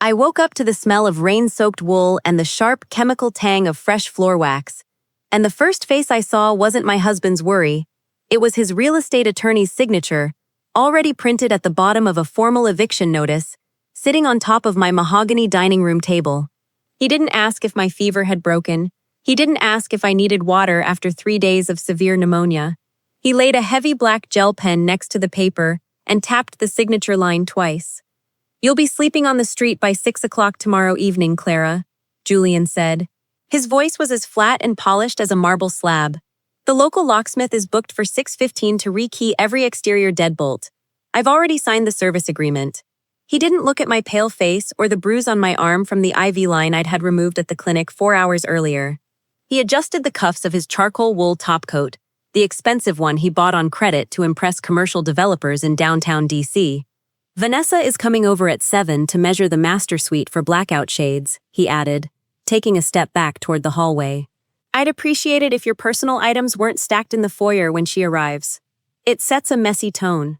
I woke up to the smell of rain-soaked wool and the sharp chemical tang of fresh floor wax. And the first face I saw wasn't my husband's worry. It was his real estate attorney's signature, already printed at the bottom of a formal eviction notice, sitting on top of my mahogany dining room table. He didn't ask if my fever had broken. He didn't ask if I needed water after 3 days of severe pneumonia. He laid a heavy black gel pen next to the paper and tapped the signature line twice. "You'll be sleeping on the street by 6 o'clock tomorrow evening, Clara," Julian said. His voice was as flat and polished as a marble slab. "The local locksmith is booked for 6:15 to rekey every exterior deadbolt. I've already signed the service agreement." He didn't look at my pale face or the bruise on my arm from the IV line I'd had removed at the clinic 4 hours earlier. He adjusted the cuffs of his charcoal wool topcoat, the expensive one he bought on credit to impress commercial developers in downtown DC. "Vanessa is coming over at 7 to measure the master suite for blackout shades," he added, taking a step back toward the hallway. "I'd appreciate it if your personal items weren't stacked in the foyer when she arrives. It sets a messy tone."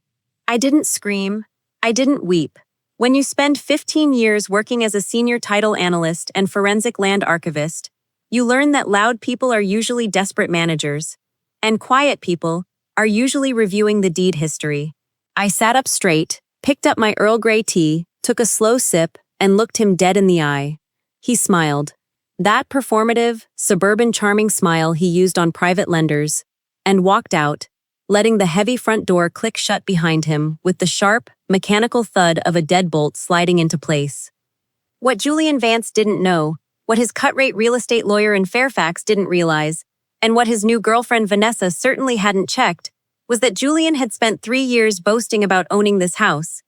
I didn't scream. I didn't weep. When you spend 15 years working as a senior title analyst and forensic land archivist, you learn that loud people are usually desperate managers, and quiet people are usually reviewing the deed history. I sat up straight, picked up my Earl Grey tea, took a slow sip, and looked him dead in the eye. He smiled. That performative, suburban charming smile he used on private lenders, and walked out, letting the heavy front door click shut behind him with the sharp, mechanical thud of a deadbolt sliding into place. What Julian Vance didn't know, what his cut-rate real estate lawyer in Fairfax didn't realize, and what his new girlfriend Vanessa certainly hadn't checked, was that Julian had spent 3 years boasting about owning this house.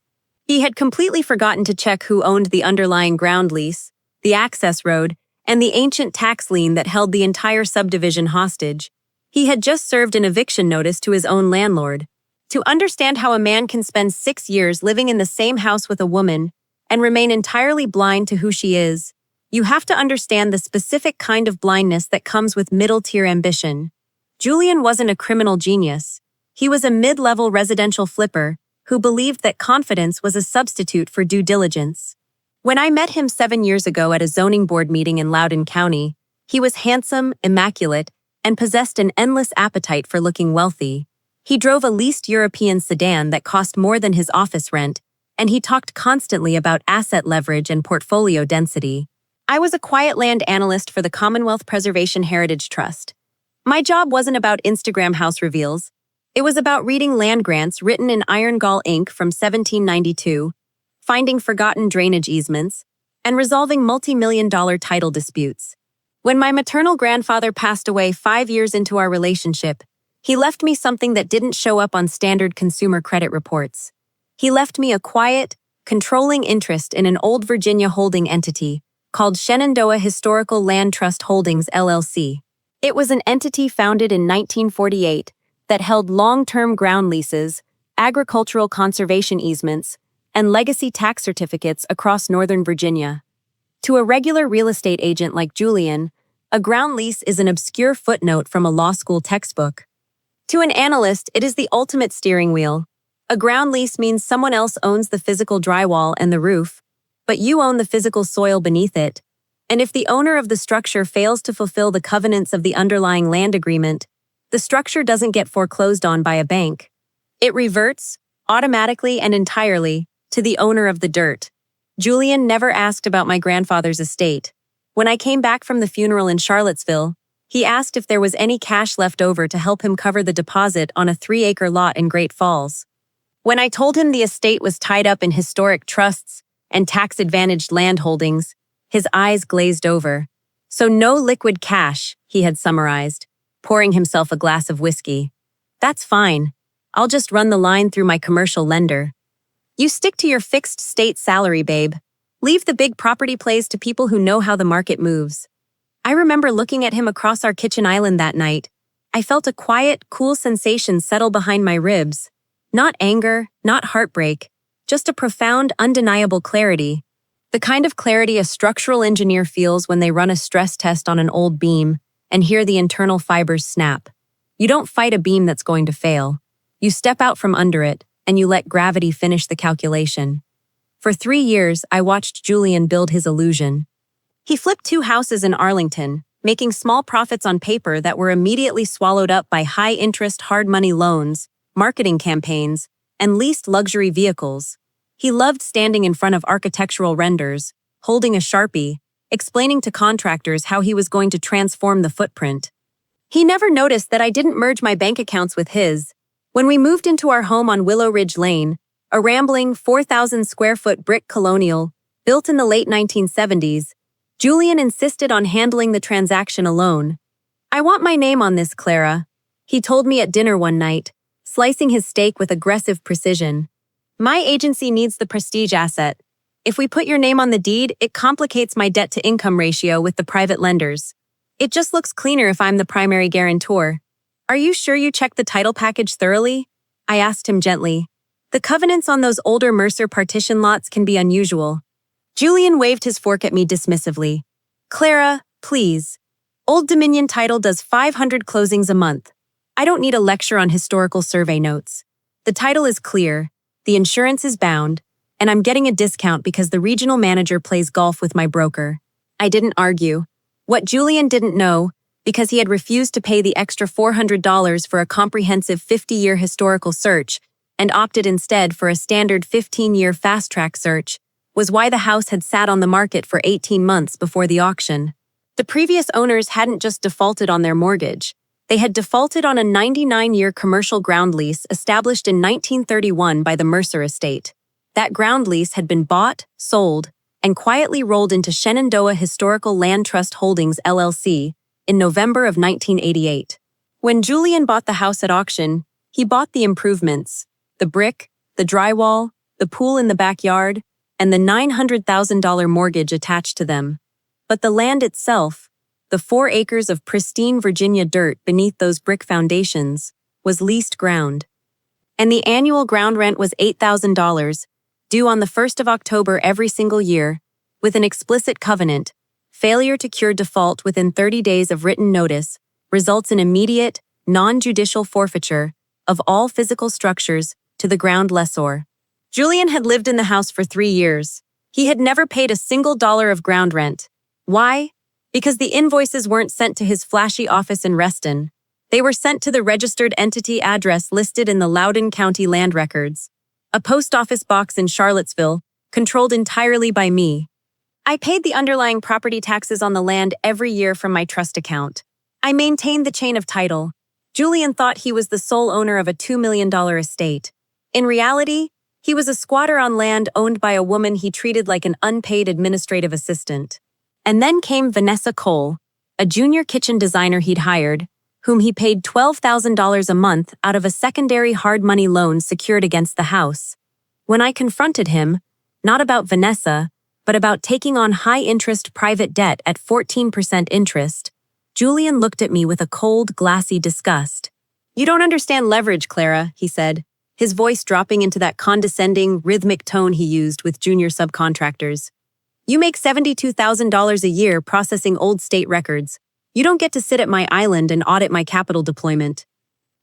He had completely forgotten to check who owned the underlying ground lease, the access road, and the ancient tax lien that held the entire subdivision hostage. He had just served an eviction notice to his own landlord. To understand how a man can spend 6 years living in the same house with a woman and remain entirely blind to who she is, you have to understand the specific kind of blindness that comes with middle-tier ambition. Julian wasn't a criminal genius. He was a mid-level residential flipper who believed that confidence was a substitute for due diligence. When I met him 7 years ago at a zoning board meeting in Loudoun County, he was handsome, immaculate, and possessed an endless appetite for looking wealthy. He drove a leased European sedan that cost more than his office rent, and he talked constantly about asset leverage and portfolio density. I was a quiet land analyst for the Commonwealth Preservation Heritage Trust. My job wasn't about Instagram house reveals. It was about reading land grants written in iron gall ink from 1792, finding forgotten drainage easements, and resolving multi-million-dollar title disputes. When my maternal grandfather passed away 5 years into our relationship, he left me something that didn't show up on standard consumer credit reports. He left me a quiet, controlling interest in an old Virginia holding entity called Shenandoah Historical Land Trust Holdings, LLC. It was an entity founded in 1948 that held long-term ground leases, agricultural conservation easements, and legacy tax certificates across Northern Virginia. To a regular real estate agent like Julian, a ground lease is an obscure footnote from a law school textbook. To an analyst, it is the ultimate steering wheel. A ground lease means someone else owns the physical drywall and the roof, but you own the physical soil beneath it. And if the owner of the structure fails to fulfill the covenants of the underlying land agreement, the structure doesn't get foreclosed on by a bank. It reverts, automatically and entirely, to the owner of the dirt. Julian never asked about my grandfather's estate. When I came back from the funeral in Charlottesville, he asked if there was any cash left over to help him cover the deposit on a 3-acre lot in Great Falls. When I told him the estate was tied up in historic trusts and tax-advantaged land holdings, his eyes glazed over. "So no liquid cash," he had summarized, pouring himself a glass of whiskey. "That's fine. I'll just run the line through my commercial lender." "You stick to your fixed state salary, babe. Leave the big property plays to people who know how the market moves." I remember looking at him across our kitchen island that night. I felt a quiet, cool sensation settle behind my ribs. Not anger, not heartbreak, just a profound, undeniable clarity. The kind of clarity a structural engineer feels when they run a stress test on an old beam and hear the internal fibers snap. You don't fight a beam that's going to fail. You step out from under it, and you let gravity finish the calculation. For 3 years, I watched Julian build his illusion. He flipped 2 houses in Arlington, making small profits on paper that were immediately swallowed up by high-interest hard money loans, marketing campaigns, and leased luxury vehicles. He loved standing in front of architectural renders, holding a Sharpie, explaining to contractors how he was going to transform the footprint. He never noticed that I didn't merge my bank accounts with his. When we moved into our home on Willow Ridge Lane, a rambling 4,000-square-foot brick colonial, built in the late 1970s, Julian insisted on handling the transaction alone. "I want my name on this, Clara," he told me at dinner one night, slicing his steak with aggressive precision. "My agency needs the prestige asset. If we put your name on the deed, it complicates my debt-to-income ratio with the private lenders. It just looks cleaner if I'm the primary guarantor. Are you sure you checked the title package thoroughly?" I asked him gently. "The covenants on those older Mercer partition lots can be unusual." Julian waved his fork at me dismissively. "Clara, please. Old Dominion Title does 500 closings a month. I don't need a lecture on historical survey notes. The title is clear, the insurance is bound, and I'm getting a discount because the regional manager plays golf with my broker." I didn't argue. What Julian didn't know, because he had refused to pay the extra $400 for a comprehensive 50-year historical search and opted instead for a standard 15-year fast-track search, was why the house had sat on the market for 18 months before the auction. The previous owners hadn't just defaulted on their mortgage. They had defaulted on a 99-year commercial ground lease established in 1931 by the Mercer estate. That ground lease had been bought, sold, and quietly rolled into Shenandoah Historical Land Trust Holdings, LLC, in November of 1988. When Julian bought the house at auction, he bought the improvements: the brick, the drywall, the pool in the backyard, and the $900,000 mortgage attached to them. But the land itself, the 4 acres of pristine Virginia dirt beneath those brick foundations, was leased ground. And the annual ground rent was $8,000, due on the 1st of October every single year, with an explicit covenant: failure to cure default within 30 days of written notice results in immediate, non-judicial forfeiture of all physical structures to the ground lessor. Julian had lived in the house for 3 years. He had never paid a single dollar of ground rent. Why? Because the invoices weren't sent to his flashy office in Reston. They were sent to the registered entity address listed in the Loudoun County land records, a post office box in Charlottesville, controlled entirely by me. I paid the underlying property taxes on the land every year from my trust account. I maintained the chain of title. Julian thought he was the sole owner of a $2 million estate. In reality, he was a squatter on land owned by a woman he treated like an unpaid administrative assistant. And then came Vanessa Cole, a junior kitchen designer he'd hired, whom he paid $12,000 a month out of a secondary hard money loan secured against the house. When I confronted him, not about Vanessa, but about taking on high-interest private debt at 14% interest, Julian looked at me with a cold, glassy disgust. "You don't understand leverage, Clara," he said, his voice dropping into that condescending, rhythmic tone he used with junior subcontractors. "You make $72,000 a year processing old state records. You don't get to sit at my island and audit my capital deployment.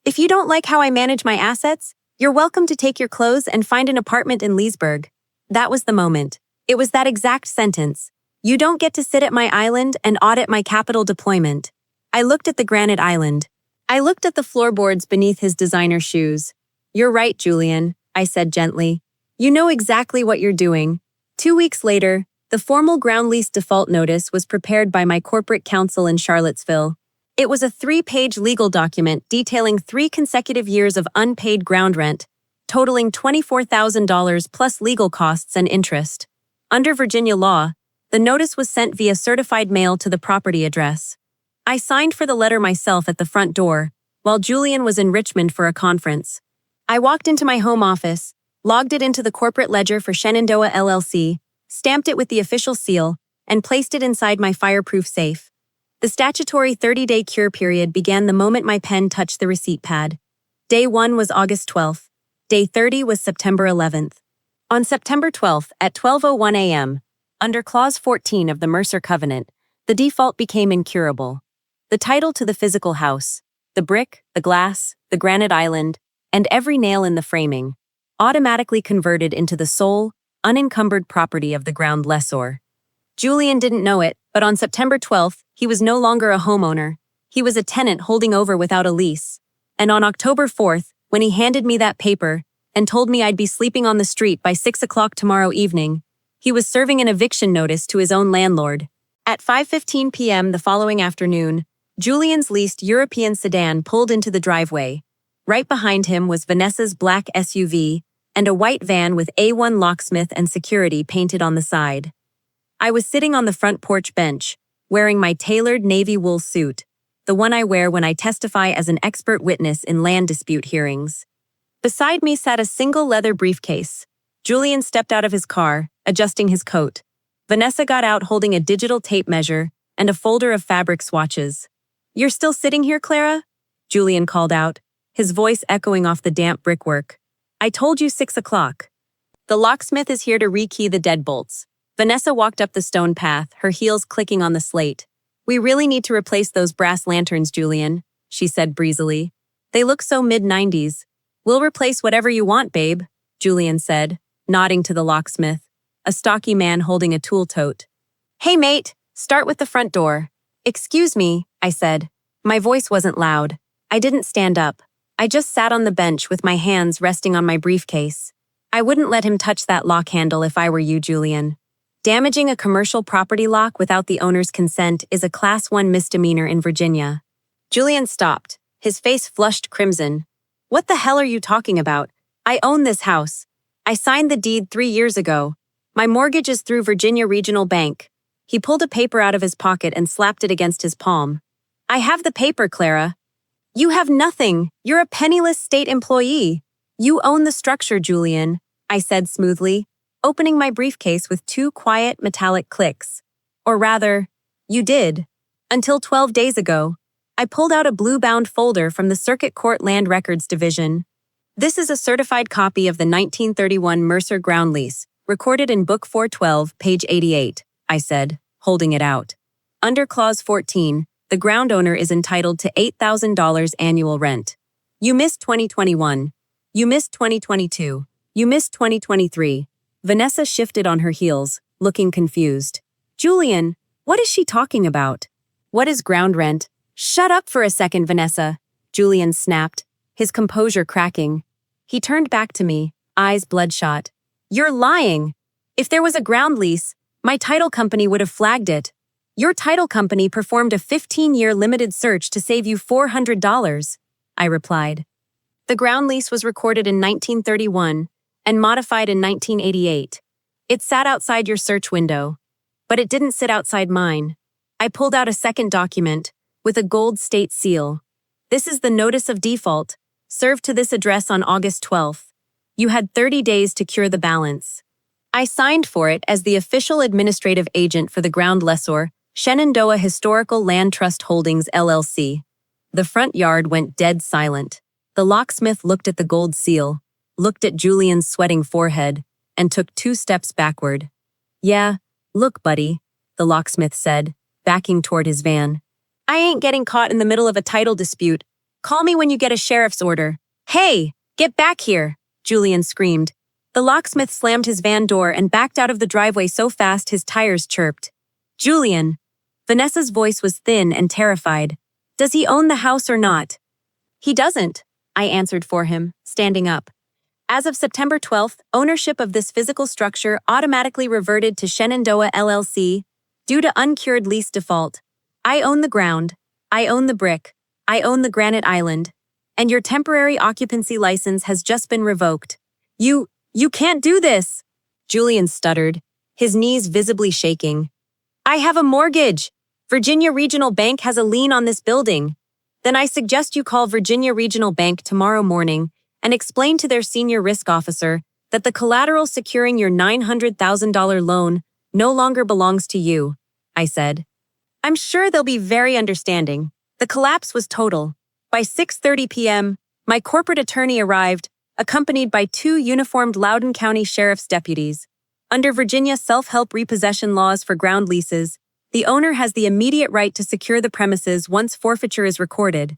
If you don't like how I manage my assets, you're welcome to take your clothes and find an apartment in Leesburg." That was the moment. It was that exact sentence. "You don't get to sit at my island and audit my capital deployment." I looked at the granite island. I looked at the floorboards beneath his designer shoes. "You're right, Julian," I said gently. "You know exactly what you're doing." 2 weeks later, the formal ground lease default notice was prepared by my corporate counsel in Charlottesville. It was a 3-page legal document detailing 3 consecutive years of unpaid ground rent, totaling $24,000 plus legal costs and interest. Under Virginia law, the notice was sent via certified mail to the property address. I signed for the letter myself at the front door, while Julian was in Richmond for a conference. I walked into my home office, logged it into the corporate ledger for Shenandoah LLC, stamped it with the official seal, and placed it inside my fireproof safe. The statutory 30-day cure period began the moment my pen touched the receipt pad. Day 1 was August 12th. Day 30 was September 11th. On September 12th at 12:01 a.m., under Clause 14 of the Mercer Covenant, the default became incurable. The title to the physical house, the brick, the glass, the granite island, and every nail in the framing, automatically converted into the sole, unencumbered property of the ground lessor. Julian didn't know it, but on September 12th, he was no longer a homeowner. He was a tenant holding over without a lease. And on October 4th, when he handed me that paper and told me I'd be sleeping on the street by 6 o'clock tomorrow evening, he was serving an eviction notice to his own landlord. At 5:15 p.m. the following afternoon, Julian's leased European sedan pulled into the driveway. Right behind him was Vanessa's black SUV and a white van with A1 locksmith and security painted on the side. I was sitting on the front porch bench, wearing my tailored navy wool suit, the one I wear when I testify as an expert witness in land dispute hearings. Beside me sat a single leather briefcase. Julian stepped out of his car, adjusting his coat. Vanessa got out holding a digital tape measure and a folder of fabric swatches. "You're still sitting here, Clara?" Julian called out, his voice echoing off the damp brickwork. "I told you 6 o'clock. The locksmith is here to rekey the deadbolts." Vanessa walked up the stone path, her heels clicking on the slate. "We really need to replace those brass lanterns, Julian," she said breezily. "They look so mid-90s. "We'll replace whatever you want, babe," Julian said, nodding to the locksmith, a stocky man holding a tool tote. "Hey, mate, start with the front door." "Excuse me," I said. My voice wasn't loud. I didn't stand up. I just sat on the bench with my hands resting on my briefcase. I wouldn't let him touch that lock handle if I were you, Julian. Damaging a commercial property lock without the owner's consent is a Class 1 misdemeanor in Virginia. Julian stopped, his face flushed crimson. "What the hell are you talking about? I own this house. I signed the deed 3 years ago. My mortgage is through Virginia Regional Bank." He pulled a paper out of his pocket and slapped it against his palm. "I have the paper, Clara." "You have nothing. You're a penniless state employee. You own the structure, Julian," I said smoothly, opening my briefcase with 2 quiet metallic clicks. "Or rather, you did. Until 12 days ago." I pulled out a blue-bound folder from the Circuit Court Land Records Division. "This is a certified copy of the 1931 Mercer ground lease, recorded in Book 412, page 88, I said, holding it out. Under Clause 14, the ground owner is entitled to $8,000 annual rent. You missed 2021. You missed 2022. You missed 2023. Vanessa shifted on her heels, looking confused. "Julian, what is she talking about? What is ground rent?" "Shut up for a second, Vanessa," Julian snapped, his composure cracking. He turned back to me, eyes bloodshot. "You're lying. If there was a ground lease, my title company would have flagged it. Your title company performed a 15-year limited search to save you $400, I replied. The ground lease was recorded in 1931 and modified in 1988. It sat outside your search window, but it didn't sit outside mine. I pulled out a second document with a gold state seal. This is the notice of default, served to this address on August 12th. You had 30 days to cure the balance. I signed for it as the official administrative agent for the ground lessor, Shenandoah Historical Land Trust Holdings, LLC. The front yard went dead silent. The locksmith looked at the gold seal, looked at Julian's sweating forehead, and took 2 steps backward. "Yeah, look, buddy," the locksmith said, backing toward his van. "I ain't getting caught in the middle of a title dispute. Call me when you get a sheriff's order." "Hey, get back here," Julian screamed. The locksmith slammed his van door and backed out of the driveway so fast his tires chirped. "Julian." Vanessa's voice was thin and terrified. "Does he own the house or not?" "He doesn't," I answered for him, standing up. As of September 12th, ownership of this physical structure automatically reverted to Shenandoah LLC due to uncured lease default. I own the ground, I own the brick, I own the granite island, and your temporary occupancy license has just been revoked. You can't do this," Julian stuttered, his knees visibly shaking. "I have a mortgage. Virginia Regional Bank has a lien on this building." "Then I suggest you call Virginia Regional Bank tomorrow morning and explain to their senior risk officer that the collateral securing your $900,000 loan no longer belongs to you," I said. "I'm sure they'll be very understanding." The collapse was total. By 6:30 p.m., my corporate attorney arrived, accompanied by 2 uniformed Loudoun County Sheriff's deputies. Under Virginia self-help repossession laws for ground leases, the owner has the immediate right to secure the premises once forfeiture is recorded.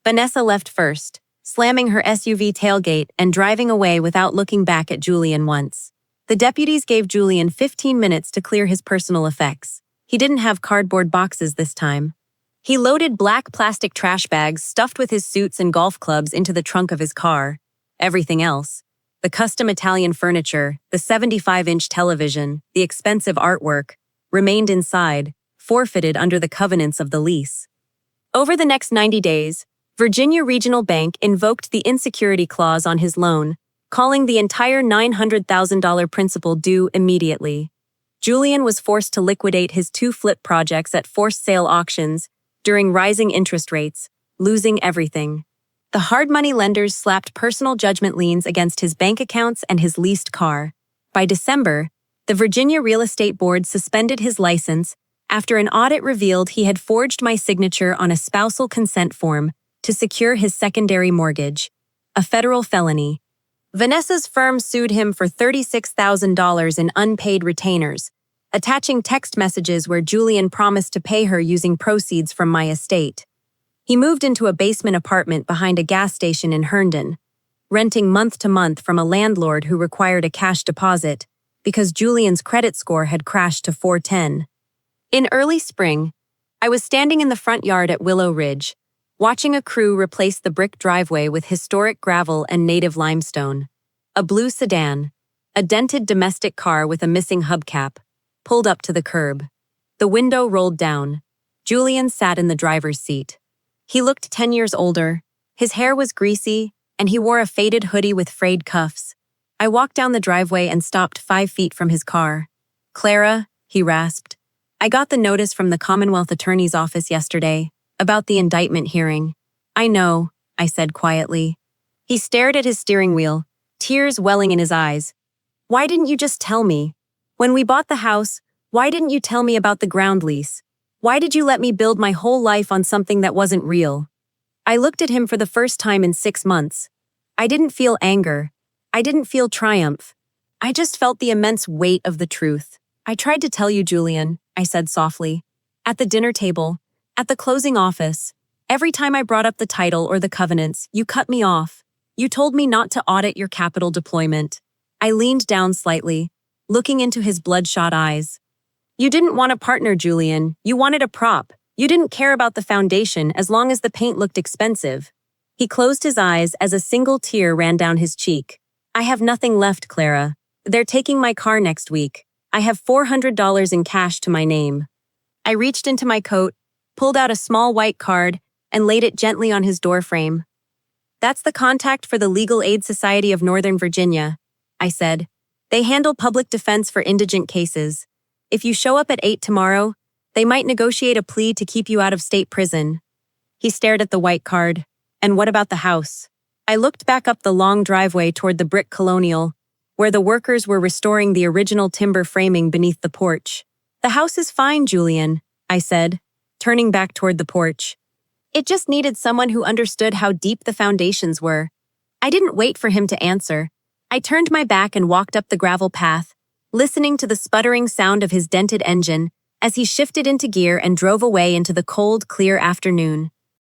Vanessa left first, slamming her SUV tailgate and driving away without looking back at Julian once. The deputies gave Julian 15 minutes to clear his personal effects. He didn't have cardboard boxes this time. He loaded black plastic trash bags stuffed with his suits and golf clubs into the trunk of his car. Everything else, the custom Italian furniture, the 75-inch television, the expensive artwork, remained inside, forfeited under the covenants of the lease. Over the next 90 days, Virginia Regional Bank invoked the insecurity clause on his loan, calling the entire $900,000 principal due immediately. Julian was forced to liquidate his 2 flip projects at forced sale auctions during rising interest rates, losing everything. The hard money lenders slapped personal judgment liens against his bank accounts and his leased car. By December, the Virginia Real Estate Board suspended his license after an audit revealed he had forged my signature on a spousal consent form to secure his secondary mortgage, a federal felony. Vanessa's firm sued him for $36,000 in unpaid retainers, attaching text messages where Julian promised to pay her using proceeds from my estate. He moved into a basement apartment behind a gas station in Herndon, renting month to month from a landlord who required a cash deposit because Julian's credit score had crashed to 410. In early spring, I was standing in the front yard at Willow Ridge, watching a crew replace the brick driveway with historic gravel and native limestone. A blue sedan, a dented domestic car with a missing hubcap, pulled up to the curb. The window rolled down. Julian sat in the driver's seat. He looked 10 years older. His hair was greasy, and he wore a faded hoodie with frayed cuffs. I walked down the driveway and stopped 5 feet from his car. "Clara," he rasped, "I got the notice from the Commonwealth Attorney's office yesterday about the indictment hearing." "I know," I said quietly. He stared at his steering wheel, tears welling in his eyes. "Why didn't you just tell me? When we bought the house, why didn't you tell me about the ground lease? Why did you let me build my whole life on something that wasn't real?" I looked at him for the first time in 6 months. I didn't feel anger. I didn't feel triumph. I just felt the immense weight of the truth. "I tried to tell you, Julian," I said softly. "At the dinner table, at the closing office. Every time I brought up the title or the covenants, you cut me off. You told me not to audit your capital deployment." I leaned down slightly, looking into his bloodshot eyes. "You didn't want a partner, Julian. You wanted a prop. You didn't care about the foundation as long as the paint looked expensive." He closed his eyes as a single tear ran down his cheek. "I have nothing left, Clara. They're taking my car next week. I have $400 in cash to my name." I reached into my coat, pulled out a small white card, and laid it gently on his doorframe. "That's the contact for the Legal Aid Society of Northern Virginia," I said. "They handle public defense for indigent cases. If you show up at 8 tomorrow, they might negotiate a plea to keep you out of state prison." He stared at the white card. "And what about the house?" I looked back up the long driveway toward the brick colonial, where the workers were restoring the original timber framing beneath the porch. "The house is fine, Julian," I said, turning back toward the porch. "It just needed someone who understood how deep the foundations were." I didn't wait for him to answer. I turned my back and walked up the gravel path, listening to the sputtering sound of his dented engine as he shifted into gear and drove away into the cold, clear afternoon.